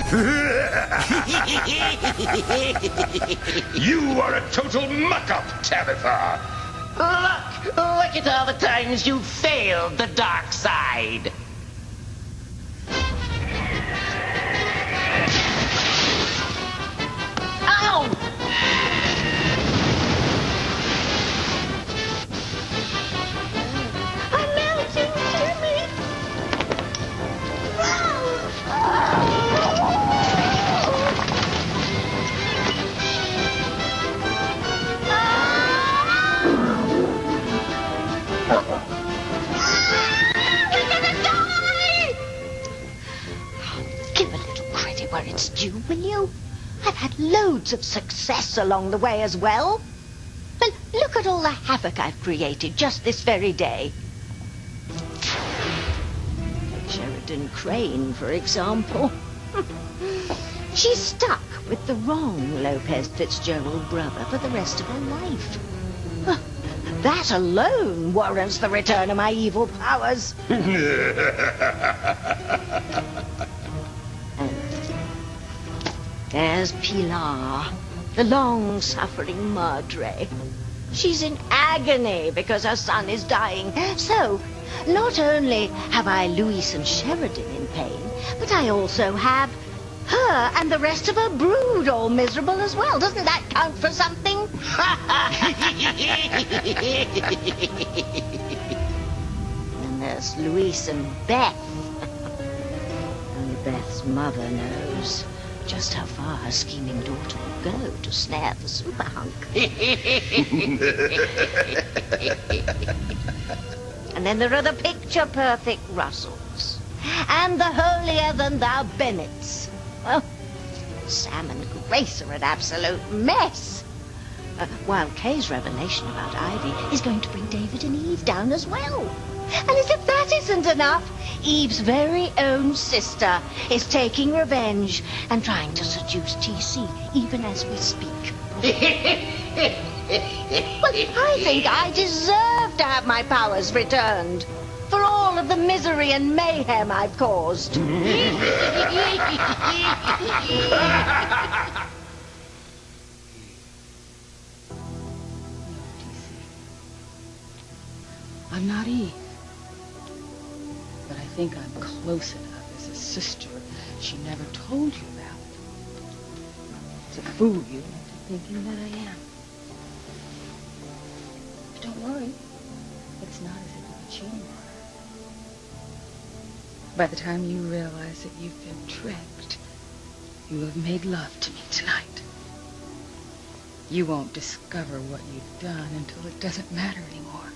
You are a total muck-up, Tabitha. Look at all the times you failed the dark side. Ow! I'm melting, Jimmy! You're gonna die! Give a little credit where it's due, will you? I've had loads of success along the way as well. But look at all the havoc I've created just this very day. Take Sheridan Crane, for example. She's stuck with the wrong Lopez Fitzgerald brother for the rest of her life. That alone warrants the return of my evil powers. There's Pilar, the long-suffering madre. She's in agony because her son is dying. So, not only have I Luis and Sheridan in pain, but I also have her and the rest of her brood all miserable as well. Doesn't that count for something? And there's Luis and Beth. Only Beth's mother knows just how far her scheming daughter will go to snare the super hunk. And then there are the picture-perfect Russells. And the holier-than-thou Bennets. Well, Sam and Grace are an absolute mess. While Kay's revelation about Ivy is going to bring David and Eve down as well. And as if that isn't enough, Eve's very own sister is taking revenge and trying to seduce TC even as we speak. Well, I think I deserve to have my powers returned for all of the misery and mayhem I've caused. I'm not Eve. But I think I'm close enough as a sister she never told you about. To fool you into thinking that I am. But don't worry. It's not as if I'm cheating on her. By the time you realize that you've been tricked, you have made love to me tonight. You won't discover what you've done until it doesn't matter anymore.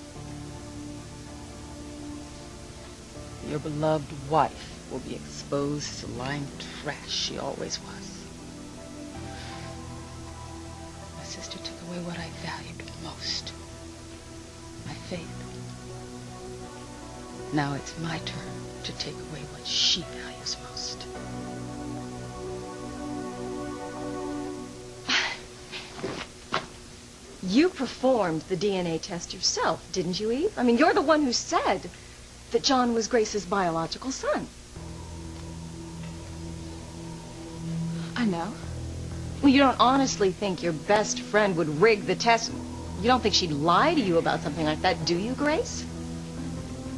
Your beloved wife will be exposed as the lying trash she always was. My sister took away what I valued most. My faith. Now it's my turn to take away what she values most. You performed the DNA test yourself, didn't you, Eve? I mean, you're the one who said that John was Grace's biological son. I know. Well, you don't honestly think your best friend would rig the test? You don't think she'd lie to you about something like that, do you, Grace?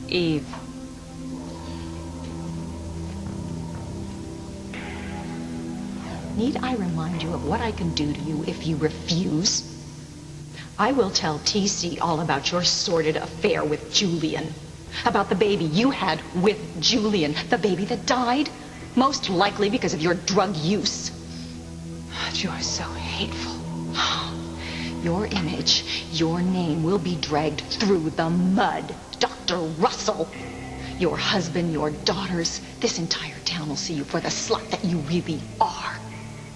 Eve. Need I remind you of what I can do to you if you refuse? I will tell TC all about your sordid affair with Julian. About the baby you had with Julian. The baby that died, most likely because of your drug use. You are so hateful. Your image, your name will be dragged through the mud. Dr. Russell. Your husband, your daughters, this entire town will see you for the slut that you really are.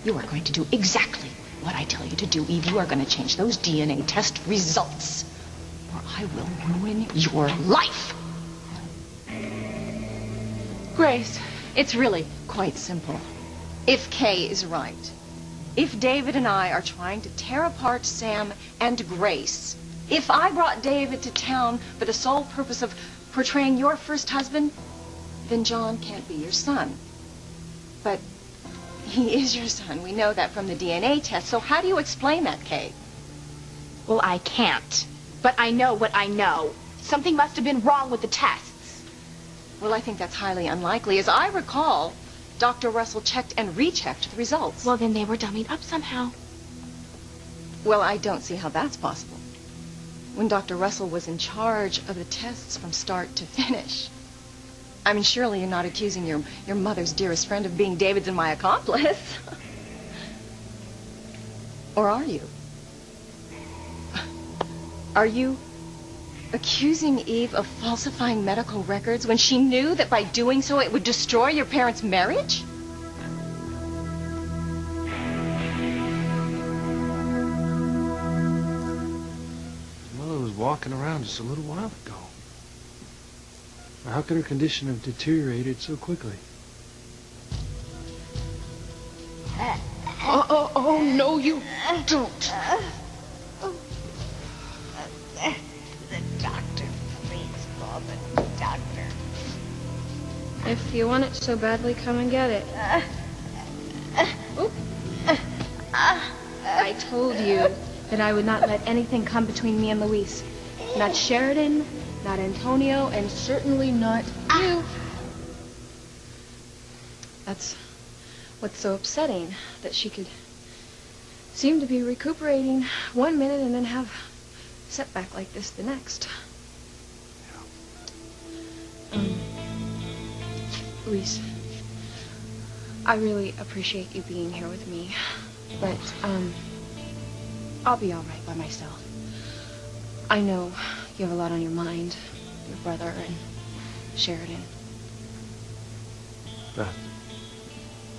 You are going to do exactly what I tell you to do, Eve. You are going to change those DNA test results, or I will ruin your life. Grace, it's really quite simple. If Kay is right, if David and I are trying to tear apart Sam and Grace, if I brought David to town for the sole purpose of portraying your first husband, then John can't be your son. But He is your son. We know that from the DNA test. So how do you explain that, Kay? Well, I can't. But I know what I know. Something must have been wrong with the tests. Well, I think that's highly unlikely. As I recall, Dr. Russell checked and rechecked the results. Well, then they were dummied up somehow. Well, I don't see how that's possible. When Dr. Russell was in charge of the tests from start to finish. I mean, surely you're not accusing your mother's dearest friend of being David's and my accomplice. Or are you? Are you accusing Eve of falsifying medical records when she knew that by doing so it would destroy your parents' marriage? Mother was walking around just a little while ago. How could her condition have deteriorated so quickly? Oh, no, you don't. The doctor, please, Robin. Doctor. If you want it so badly, come and get it. Oop. I told you that I would not let anything come between me and Luis. Not Sheridan, not Antonio, and certainly not you. That's what's so upsetting, that she could seem to be recuperating one minute and then have a setback like this the next. Luis, I really appreciate you being here with me, but I'll be all right by myself. I know you have a lot on your mind, your brother and Sheridan. Beth,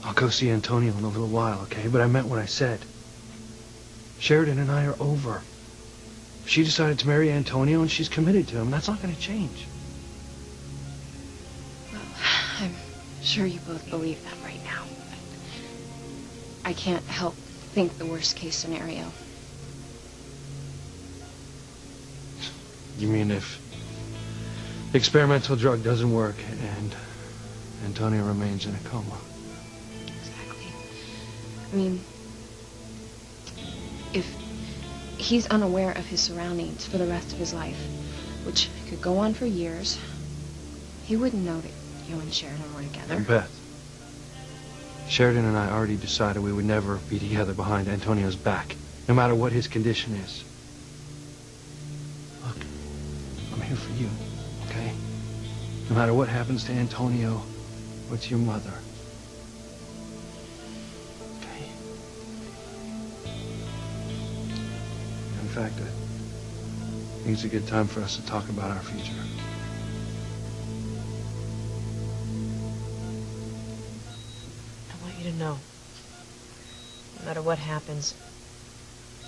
I'll go see Antonio in a little while, okay? But I meant what I said. Sheridan and I are over. She decided to marry Antonio and she's committed to him. That's not going to change. Well, I'm sure you both believe that right now. But I can't help think the worst case scenario. You mean if the experimental drug doesn't work and Antonio remains in a coma? Exactly. I mean, if he's unaware of his surroundings for the rest of his life, which could go on for years, he wouldn't know that you and Sheridan were together. And Beth, Sheridan and I already decided we would never be together behind Antonio's back, no matter what his condition is. Look, I'm here for you, okay? No matter what happens to Antonio or to your mother. Okay? In fact, I think it's a good time for us to talk about our future. I want you to know, no matter what happens,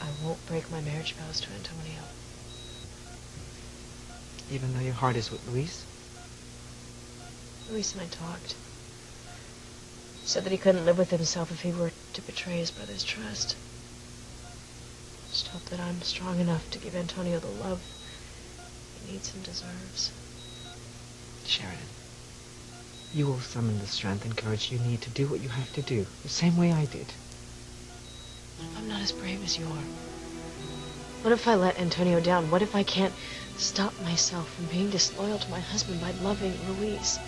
I won't break my marriage vows to Antonio. Even though your heart is with Luis? Luis and I talked. He said that he couldn't live with himself if he were to betray his brother's trust. Just hope that I'm strong enough to give Antonio the love he needs and deserves. Sheridan, you will summon the strength and courage you need to do what you have to do, the same way I did. What if I'm not as brave as you are? What if I let Antonio down? What if I can't stop myself from being disloyal to my husband by loving Luis?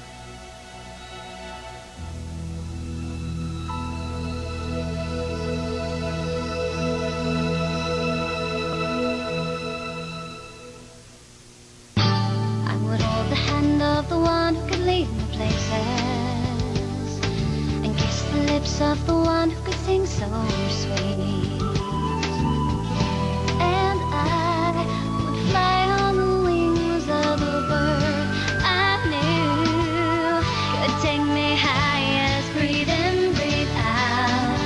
I would hold the hand of the one who could lead me places and kiss the lips of the one who could sing so sweet. And I would fly on the wings of a bird I knew could take me high as breathe in, breathe out.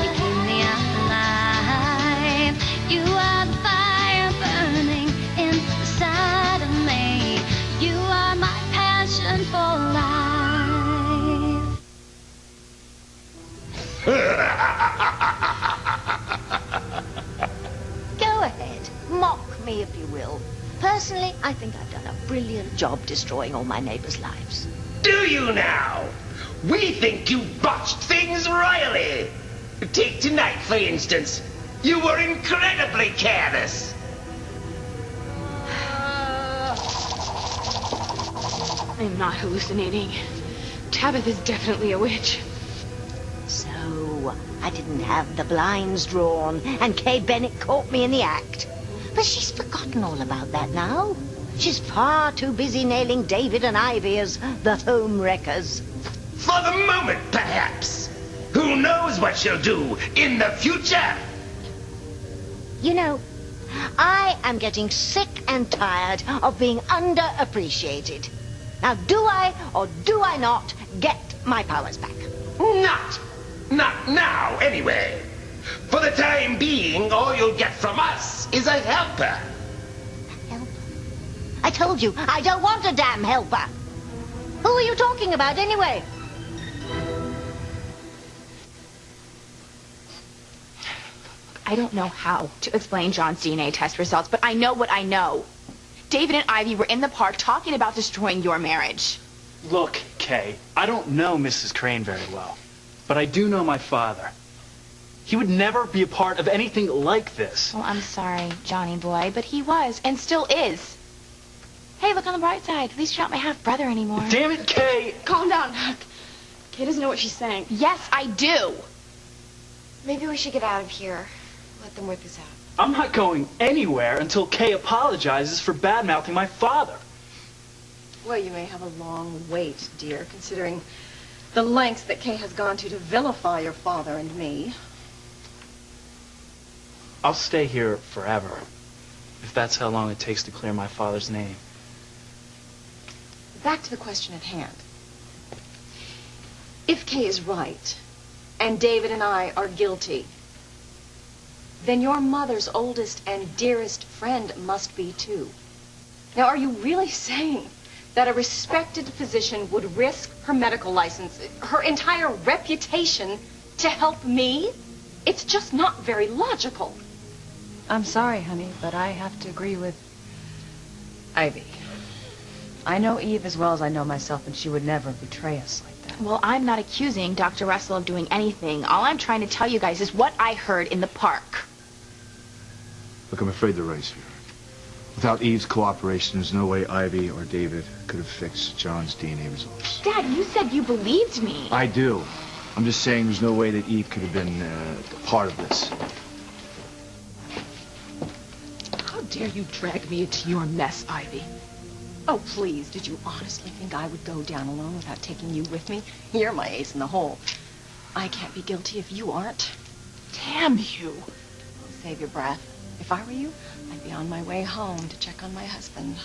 You keep me alive. You are the fire burning inside of me. You are my passion for Go ahead, mock me if you will. Personally, I think I've done a brilliant job destroying all my neighbors' lives. Do you now? We think you botched things royally. Take tonight, for instance. You were incredibly careless. I'm not hallucinating. Tabitha's definitely a witch. So, I didn't have the blinds drawn, and Kay Bennett caught me in the act. But she's forgotten all about that now. She's far too busy nailing David and Ivy as the home wreckers. For the moment, perhaps. Who knows what she'll do in the future? You know, I am getting sick and tired of being underappreciated. Now, do I or do I not get my powers back? Not now, anyway. For the time being, all you'll get from us is a helper. I told you, I don't want a damn helper. Who are you talking about, anyway? I don't know how to explain John's DNA test results, but I know what I know. David and Ivy were in the park talking about destroying your marriage. Look, Kay, I don't know Mrs. Crane very well, but I do know my father. He would never be a part of anything like this. Well, I'm sorry, Johnny boy, but he was, and still is. Hey, look on the bright side. At least you're not my half-brother anymore. Damn it, Kay! Calm down, Huck. Kay doesn't know what she's saying. Yes, I do. Maybe we should get out of here. Let them work this out. I'm not going anywhere until Kay apologizes for bad-mouthing my father. Well, you may have a long wait, dear, considering the lengths that Kay has gone to vilify your father and me. I'll stay here forever, if that's how long it takes to clear my father's name. Back to the question at hand. If Kay is right, and David and I are guilty, then your mother's oldest and dearest friend must be too. Now, are you really saying that a respected physician would risk her medical license, her entire reputation, to help me? It's just not very logical. I'm sorry, honey, but I have to agree with Ivy. I know Eve as well as I know myself, and she would never betray us like that. Well, I'm not accusing Dr. Russell of doing anything. All I'm trying to tell you guys is what I heard in the park. Look, I'm afraid they're right, sweetheart. Without Eve's cooperation, there's no way Ivy or David could have fixed John's DNA results. Dad, you said you believed me. I do. I'm just saying there's no way that Eve could have been a part of this. How dare you drag me into your mess, Ivy? Oh, please, did you honestly think I would go down alone without taking you with me? You're my ace in the hole. I can't be guilty if you aren't. Damn you. Save your breath. If I were you, I'd be on my way home to check on my husband.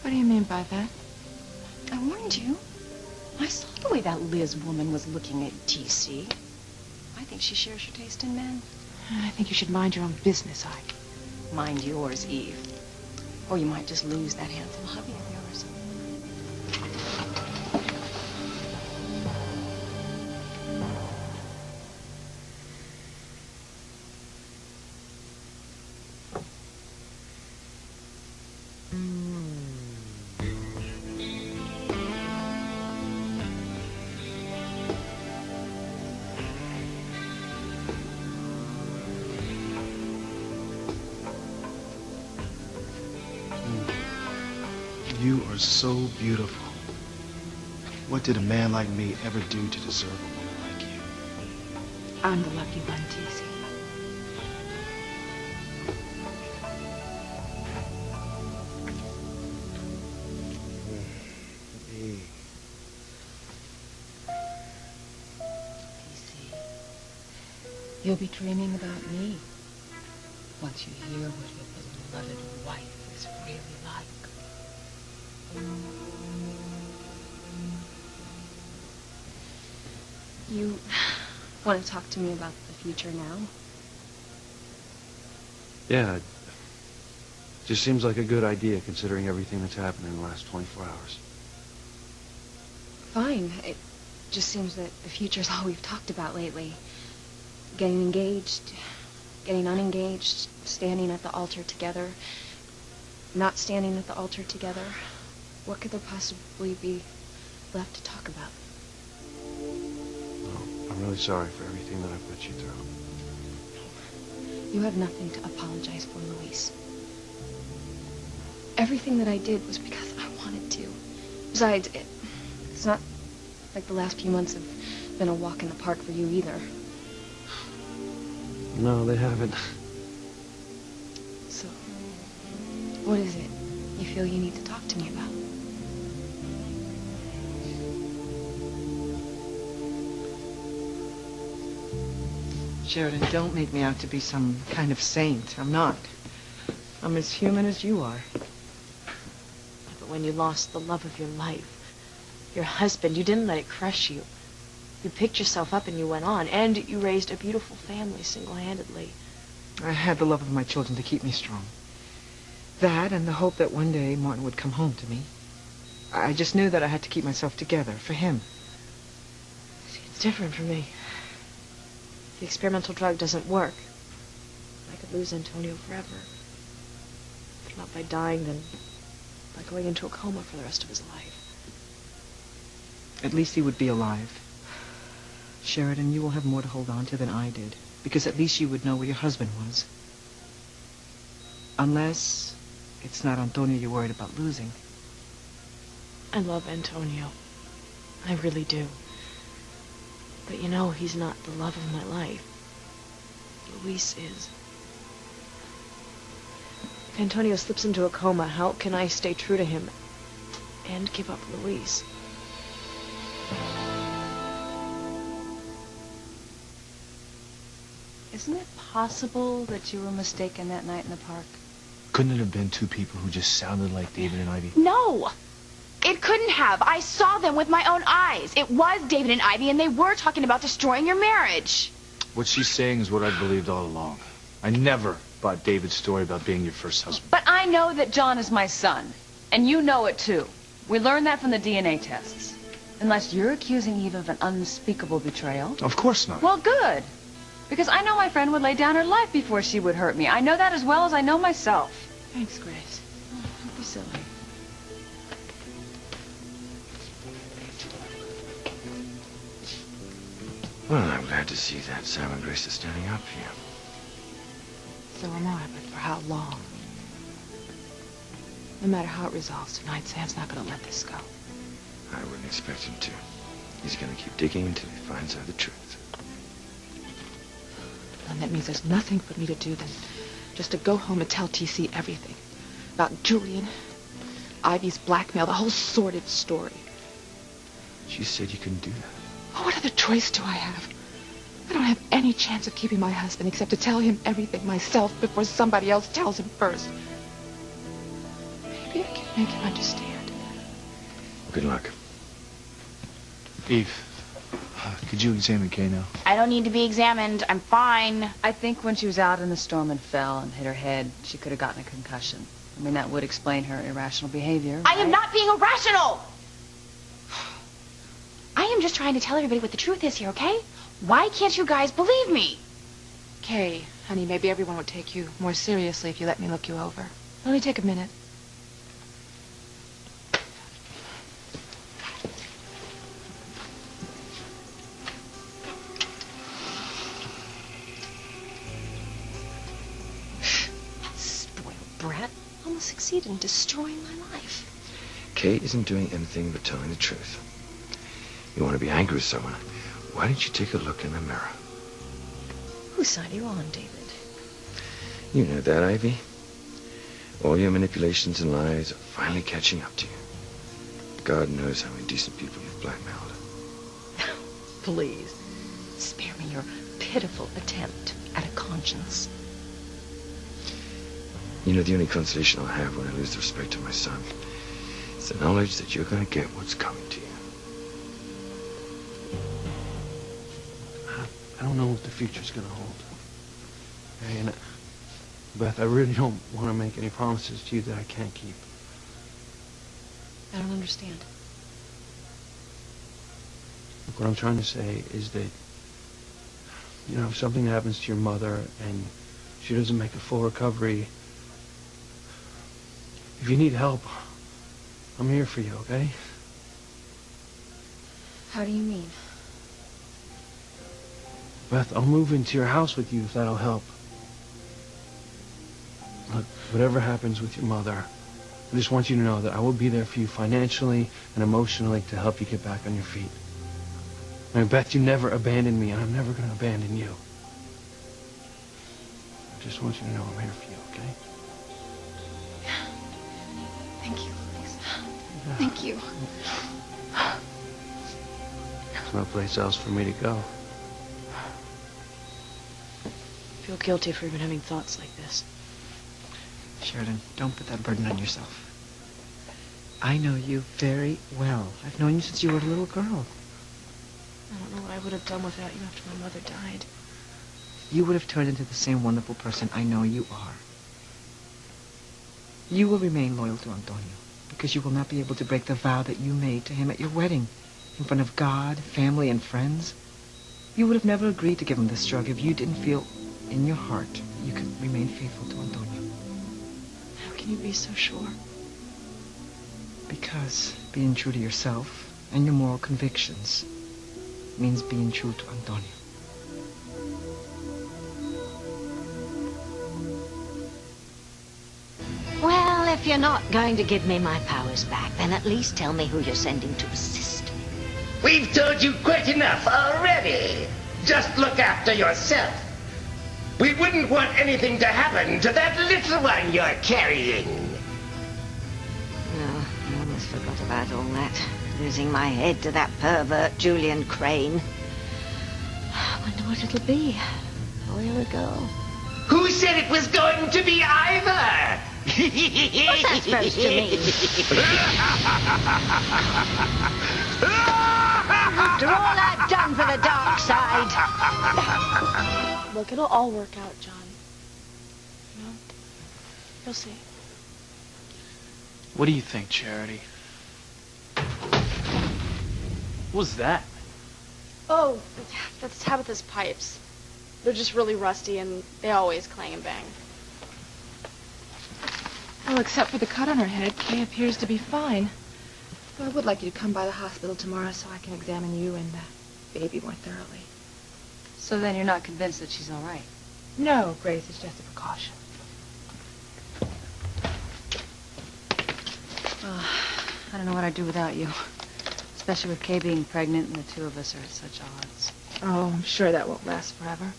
What do you mean by that? I warned you. I saw the way that Liz woman was looking at TC. I think she shares your taste in men. I think you should mind your own business, Ivy. Mind yours, Eve. Or you might just lose that handsome hubby of yours. You are so beautiful. What did a man like me ever do to deserve a woman like you? I'm the lucky one, TC. You'll be dreaming about me once you hear what your beloved wife is really like. You want to talk to me about the future now? Yeah, it just seems like a good idea considering everything that's happened in the last 24 hours. Fine. It just seems that the future's all we've talked about lately. Getting engaged, getting unengaged, standing at the altar together, not standing at the altar together. What could there possibly be left to talk about. Well, I'm really sorry for everything that I put you through. You have nothing to apologize for, Luis. Everything that I did was because I wanted to. Besides, it's not like the last few months have been a walk in the park for you either. No, they haven't. So, what is it you feel you need to talk to me about? Sheridan, don't make me out to be some kind of saint. I'm not. I'm as human as you are. But when you lost the love of your life, your husband, you didn't let it crush you. You picked yourself up and you went on, and you raised a beautiful family single-handedly. I had the love of my children to keep me strong. That and the hope that one day Martin would come home to me. I just knew that I had to keep myself together for him. See, it's different for me. The experimental drug doesn't work. I could lose Antonio forever. If not by dying, then by going into a coma for the rest of his life. At least he would be alive. Sheridan, you will have more to hold on to than I did, because at least you would know where your husband was. Unless it's not Antonio you're worried about losing. I love Antonio. I really do. But you know, he's not the love of my life. Luis is. If Antonio slips into a coma, how can I stay true to him and give up Luis? Isn't it possible that you were mistaken that night in the park? Couldn't it have been two people who just sounded like David and Ivy? No! It couldn't have. I saw them with my own eyes. It was David and Ivy, and they were talking about destroying your marriage. What she's saying is what I believed all along. I never bought David's story about being your first husband. But I know that John is my son, and you know it too. We learned that from the DNA tests. Unless you're accusing Eve of an unspeakable betrayal. Of course not. Well, good. Because I know my friend would lay down her life before she would hurt me. I know that as well as I know myself. Thanks, Grace. Don't be silly. Well, I'm glad to see that Sam and Grace are standing up for you. So am I, but for how long? No matter how it resolves tonight, Sam's not going to let this go. I wouldn't expect him to. He's going to keep digging until he finds out the truth. And that means there's nothing for me to do than just to go home and tell TC everything. About Julian, Ivy's blackmail, the whole sordid story. She said you couldn't do that. Oh, what other choice do I have? I don't have any chance of keeping my husband except to tell him everything myself before somebody else tells him first. Maybe I can make him understand. Good luck. Eve, could you examine Kay now? I don't need to be examined. I'm fine. I think when she was out in the storm and fell and hit her head, she could have gotten a concussion. I mean, that would explain her irrational behavior. I am not being irrational! I am just trying to tell everybody what the truth is here, okay? Why can't you guys believe me? Kay, honey, maybe everyone would take you more seriously if you let me look you over. It'll only take a minute. Spoiled brat. Almost succeeded in destroying my life. Kay isn't doing anything but telling the truth. You want to be angry with someone, why don't you take a look in the mirror? Whose side are you on, David? You know that, Ivy. All your manipulations and lies are finally catching up to you. God knows how indecent people you've blackmailed. Please, spare me your pitiful attempt at a conscience. You know, the only consolation I'll have when I lose the respect of my son is the knowledge that you're going to get what's coming to you. I don't know what the future's gonna hold. Okay, and Beth, I really don't want to make any promises to you that I can't keep. I don't understand. Look, what I'm trying to say is that, you know, if something happens to your mother and she doesn't make a full recovery, if you need help, I'm here for you, okay? How do you mean? Beth, I'll move into your house with you if that'll help. Look, whatever happens with your mother, I just want you to know that I will be there for you financially and emotionally to help you get back on your feet. I mean, Beth, you never abandoned me, and I'm never going to abandon you. I just want you to know I'm here for you, okay? Thank you, Louise. Thank you. There's no place else for me to go. I feel guilty for even having thoughts like this. Sheridan, don't put that burden on yourself. I know you very well. I've known you since you were a little girl. I don't know what I would have done without you after my mother died. You would have turned into the same wonderful person I know you are. You will remain loyal to Antonio because you will not be able to break the vow that you made to him at your wedding in front of God, family, and friends. You would have never agreed to give him this drug if you didn't feel in your heart that you could remain faithful to Antonio. How can you be so sure? Because being true to yourself and your moral convictions means being true to Antonio. Well, if you're not going to give me my powers back, then at least tell me who you're sending to assist me. We've told you quite enough already. Just look after yourself. We wouldn't want anything to happen to that little one you're carrying. Oh, I almost forgot about all that. Losing my head to that pervert Julian Crane. I wonder what it'll be. Boy or a girl? Who said it was going to be either? What's that supposed to mean? After all I've done for the dark side. Look, it'll all work out, John. You know? You'll see. What do you think, Charity? What was that? Oh, that's Tabitha's pipes. They're just really rusty and they always clang and bang. Well, except for the cut on her head, Kay appears to be fine. Though I would like you to come by the hospital tomorrow so I can examine you and the baby more thoroughly. So then you're not convinced that she's all right? No, Grace, it's just a precaution. Oh, I don't know what I'd do without you. Especially with Kay being pregnant and the two of us are at such odds. Oh, I'm sure that won't last forever.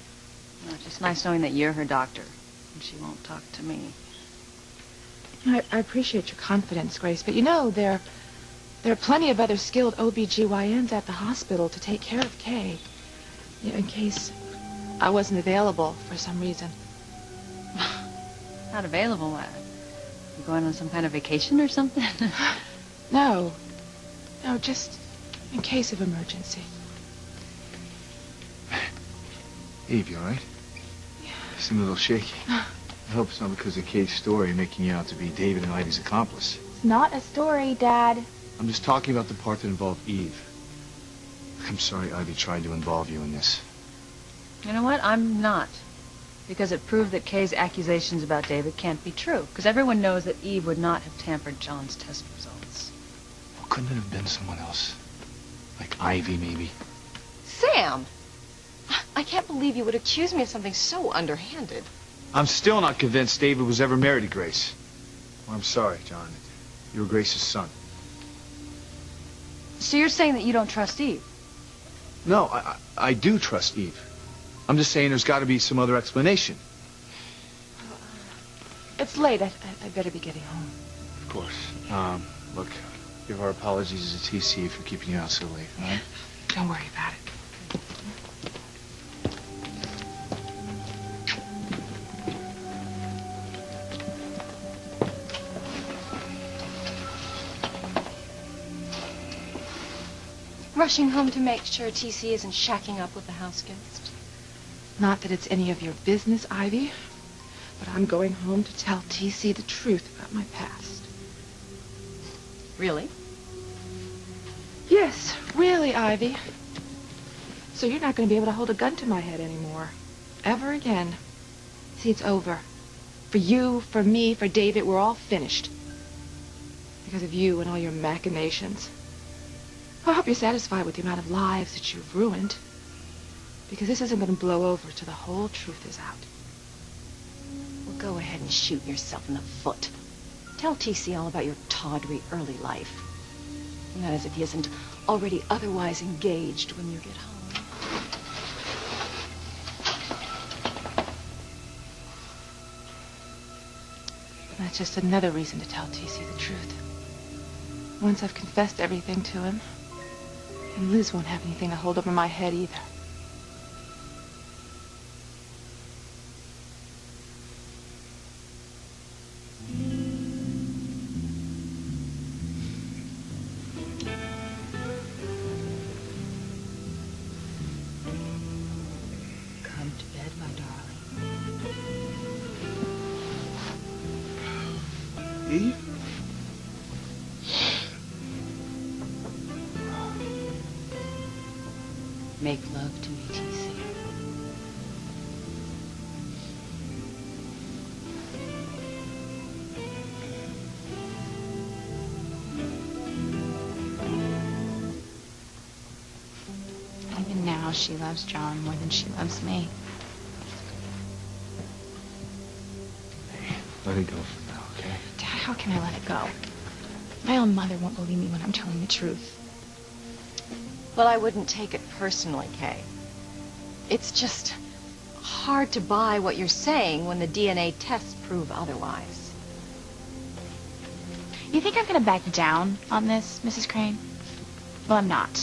Well, it's just nice knowing that you're her doctor and she won't talk to me. I appreciate your confidence, Grace, but you know, there are plenty of other skilled OBGYNs at the hospital to take care of Kay. You know, in case I wasn't available for some reason. Not available? You going on some kind of vacation or something? No, just in case of emergency. Eve, you all right? Yeah. You seem a little shaky. I hope it's not because of Kay's story making you out to be David and Ivy's accomplice. It's not a story, Dad. I'm just talking about the part that involved Eve. I'm sorry Ivy tried to involve you in this. You know what? I'm not. Because it proved that Kay's accusations about David can't be true. Because everyone knows that Eve would not have tampered John's test results. Well, couldn't it have been someone else? Like Ivy, maybe? Sam! I can't believe you would accuse me of something so underhanded. I'm still not convinced David was ever married to Grace. Well, I'm sorry, John. You were Grace's son. So you're saying that you don't trust Eve? No, I do trust Eve. I'm just saying there's got to be some other explanation. It's late. I better be getting home. Of course. Look, give our apologies to TC for keeping you out so late, all right? Don't worry about it. Rushing home to make sure TC isn't shacking up with the house guest. Not that it's any of your business, Ivy, but I'm going home to tell TC the truth about my past. Really? Yes, really, Ivy. So you're not going to be able to hold a gun to my head anymore. Ever again. See, it's over. For you, for me, for David, we're all finished. Because of you and all your machinations. I hope you're satisfied with the amount of lives that you've ruined. Because this isn't going to blow over till the whole truth is out. Well, go ahead and shoot yourself in the foot. Tell TC all about your tawdry early life. Not as if he isn't already otherwise engaged when you get home. That's just another reason to tell TC the truth. Once I've confessed everything to him, and Liz won't have anything to hold over my head either. Come to bed, my darling. Eve? Make love to me, TC. Even now, she loves John more than she loves me. Let it go for now, okay? Dad, how can I let it go? My own mother won't believe me when I'm telling the truth. Well, I wouldn't take it personally, Kay. It's just hard to buy what you're saying when the DNA tests prove otherwise. You think I'm going to back down on this, Mrs. Crane? Well, I'm not.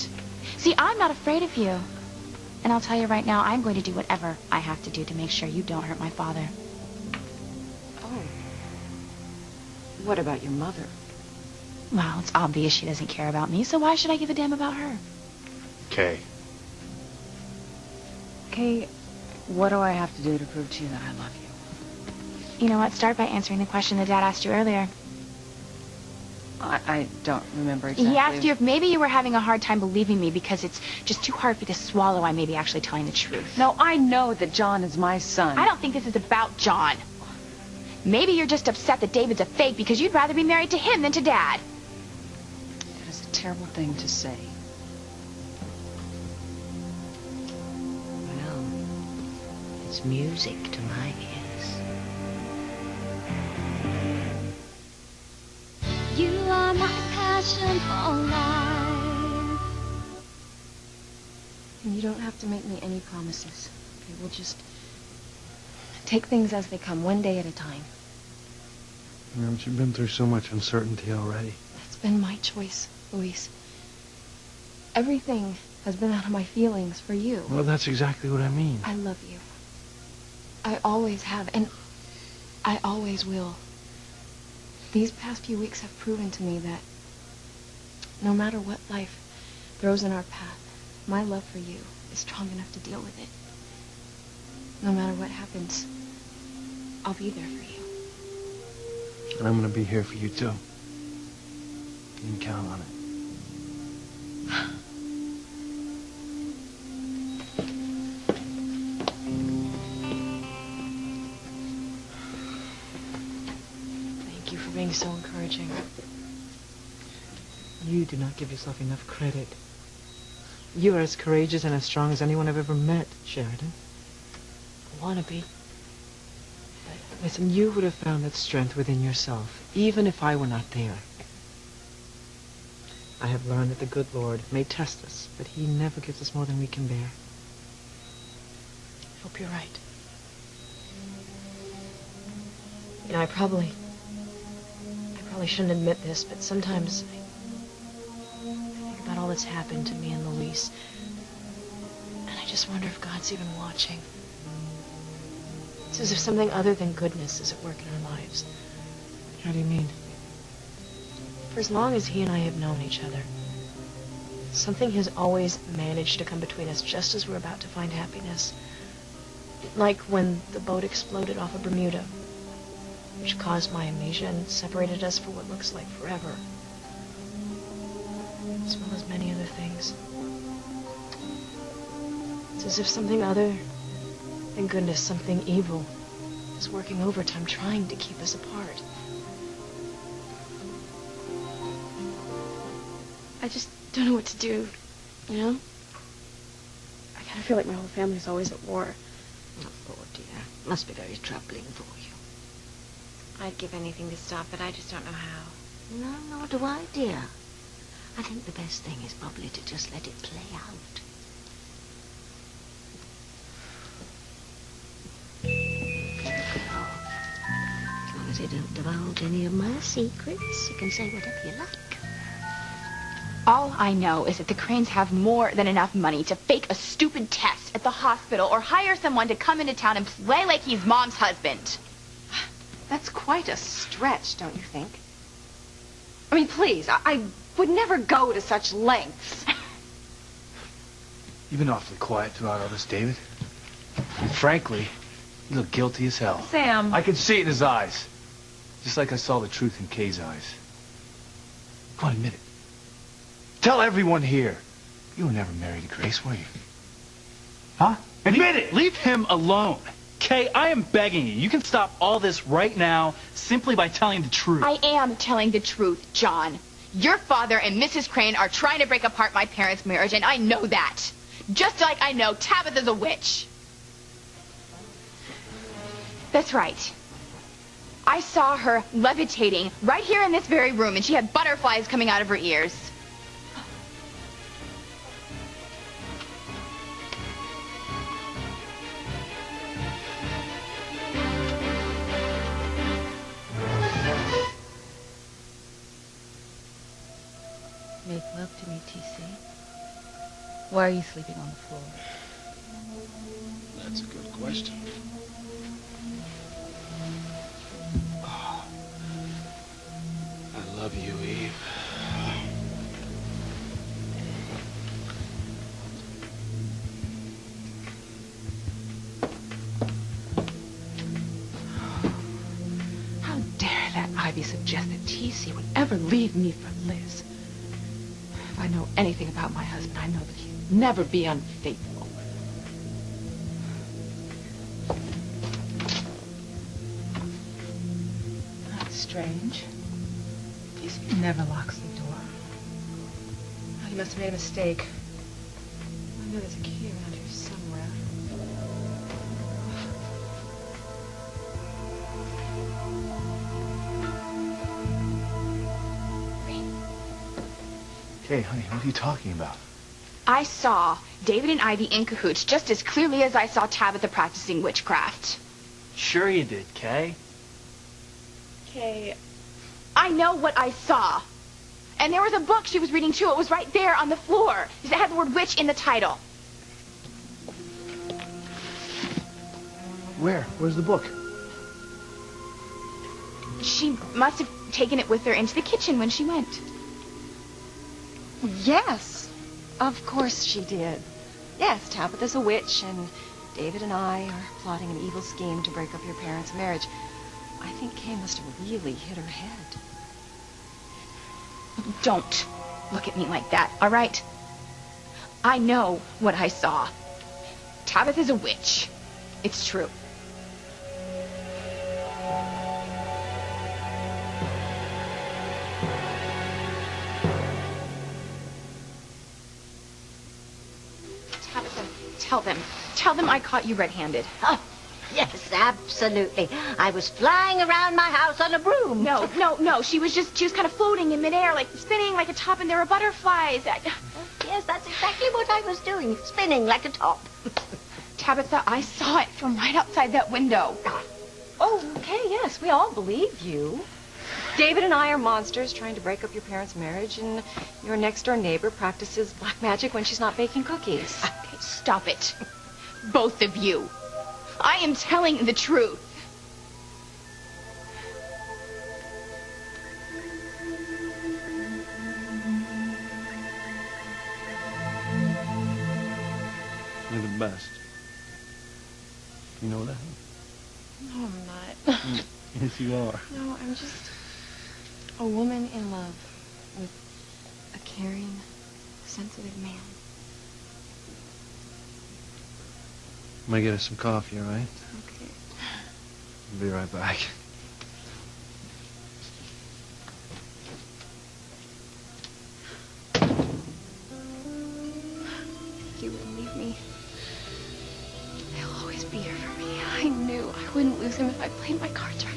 See, I'm not afraid of you. And I'll tell you right now, I'm going to do whatever I have to do to make sure you don't hurt my father. Oh. What about your mother? Well, it's obvious she doesn't care about me, so why should I give a damn about her? Kay. Kay, what do I have to do to prove to you that I love you? You know what? Start by answering the question that Dad asked you earlier. I don't remember exactly. He asked you if maybe you were having a hard time believing me because it's just too hard for you to swallow I may be actually telling the truth. No, I know that John is my son. I don't think this is about John. Maybe you're just upset that David's a fake because you'd rather be married to him than to Dad. That is a terrible thing to say. Well, it's music to my ears. You are my passion for life. And you don't have to make me any promises. Okay, we'll just take things as they come, one day at a time. You've been through so much uncertainty already. That's been my choice, Luis. Everything has been out of my feelings for you. Well, that's exactly what I mean. I love you. I always have, and I always will. These past few weeks have proven to me that no matter what life throws in our path, my love for you is strong enough to deal with it. No matter what happens, I'll be there for you. And I'm going to be here for you, too. You can count on it. Thank you for being so encouraging. You do not give yourself enough credit. You are as courageous and as strong as anyone I've ever met, Sheridan. I want to be. Listen, you would have found that strength within yourself, even if I were not there. I have learned that the good Lord may test us, but he never gives us more than we can bear. I hope you're right. You know, I probably shouldn't admit this, but sometimes I think about all that's happened to me and Luis, and I just wonder if God's even watching. It's as if something other than goodness is at work in our lives. How do you mean? For as long as he and I have known each other, something has always managed to come between us just as we're about to find happiness. Like when the boat exploded off of Bermuda, which caused my amnesia and separated us for what looks like forever. As well as many other things. It's as if something other than goodness, something evil, is working overtime trying to keep us apart. I just don't know what to do, you know? I kind of feel like my whole family's always at war. Oh, poor dear. Must be very troubling for you. I'd give anything to stop it. I just don't know how. No, nor do I, dear. I think the best thing is probably to just let it play out. As long as you don't divulge any of my secrets, you can say whatever you like. All I know is that the Cranes have more than enough money to fake a stupid test at the hospital or hire someone to come into town and play like he's Mom's husband. That's quite a stretch, don't you think? I mean, please, I would never go to such lengths. You've been awfully quiet throughout all this, David. And frankly, you look guilty as hell. Sam. I can see it in his eyes. Just like I saw the truth in Kay's eyes. Come on, admit it. Tell everyone here. You were never married to Grace, were you? Huh? Admit it! Leave him alone. Kay, I am begging you. You can stop all this right now simply by telling the truth. I am telling the truth, John. Your father and Mrs. Crane are trying to break apart my parents' marriage, and I know that. Just like I know Tabitha's a witch. That's right. I saw her levitating right here in this very room, and she had butterflies coming out of her ears. Make love to me, TC. Why are you sleeping on the floor? That's a good question. Oh, I love you, Eve. How dare that Ivy suggest that TC would ever leave me for Liz? If I know anything about my husband, I know that he'd never be unfaithful. That's strange. TC never locks the door. Oh, he must have made a mistake. I know there's a key around here somewhere. Kay, honey, what are you talking about? I saw David and Ivy in cahoots just as clearly as I saw Tabitha practicing witchcraft. Sure you did, Kay. Okay. I know what I saw. And there was a book she was reading too. It was right there on the floor. It had the word witch in the title. Where? Where's the book? She must have taken it with her into the kitchen when she went. Yes, of course she did. Yes, Tabitha's a witch, and David and I are plotting an evil scheme to break up your parents' marriage. I think Kay must have really hit her head. Don't look at me like that, all right? I know what I saw. Tabitha's a witch. It's true. Tabitha, tell them I caught you red-handed. Oh, yes, absolutely. I was flying around my house on a broom. No. She was kind of floating in midair, like spinning like a top, and there were butterflies. Yes, that's exactly what I was doing, spinning like a top. Tabitha, I saw it from right outside that window. Oh, okay, yes, we all believe you. David and I are monsters trying to break up your parents' marriage, and your next-door neighbor practices black magic when she's not baking cookies. Okay, stop it. Both of you. I am telling the truth. You're the best. You know that? No, I'm not. Yes, you are. No, I'm just a woman in love with a caring, sensitive man. I'm gonna get us some coffee, all right? Okay. I'll be right back. fear for me. I knew I wouldn't lose him if I played my cards right.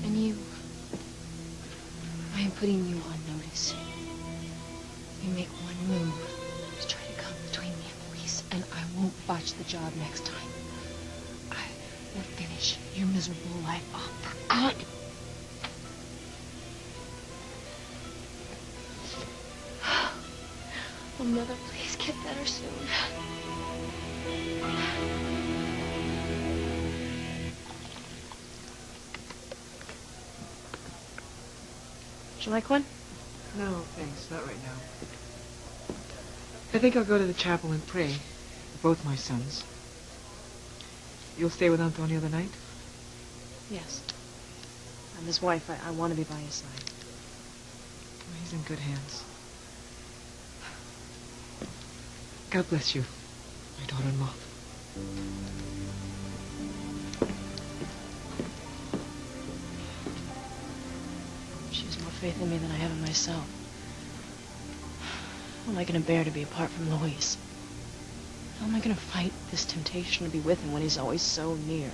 And you, I am putting you on notice. You make one move to try to come between me and Luis, and I won't botch the job next time. I will finish your miserable life off for good. Oh, Mother, please get better soon. Would you like one? No, thanks. Not right now. I think I'll go to the chapel and pray for both my sons. You'll stay with Antonio the night? Yes. I'm his wife. I want to be by his side. Well, he's in good hands. God bless you, my daughter-in-law. She has more faith in me than I have in myself. How am I going to bear to be apart from Luis? How am I going to fight this temptation to be with him when he's always so near?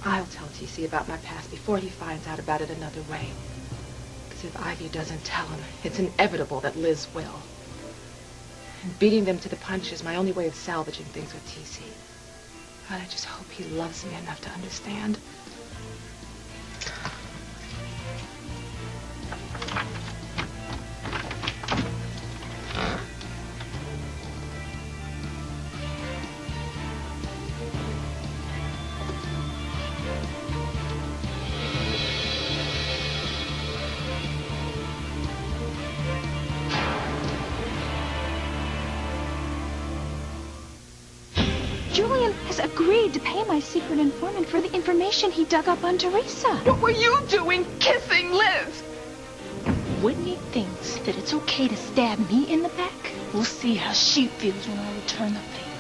I'll tell TC about my past before he finds out about it another way. Because if Ivy doesn't tell him, it's inevitable that Liz will. And beating them to the punch is my only way of salvaging things with TC. But I just hope he loves me enough to understand. Julian has agreed to pay my secret informant for the information he dug up on Teresa. What were you doing kissing Liz? Whitney thinks that it's okay to stab me in the back. We'll see how she feels when I return the favor.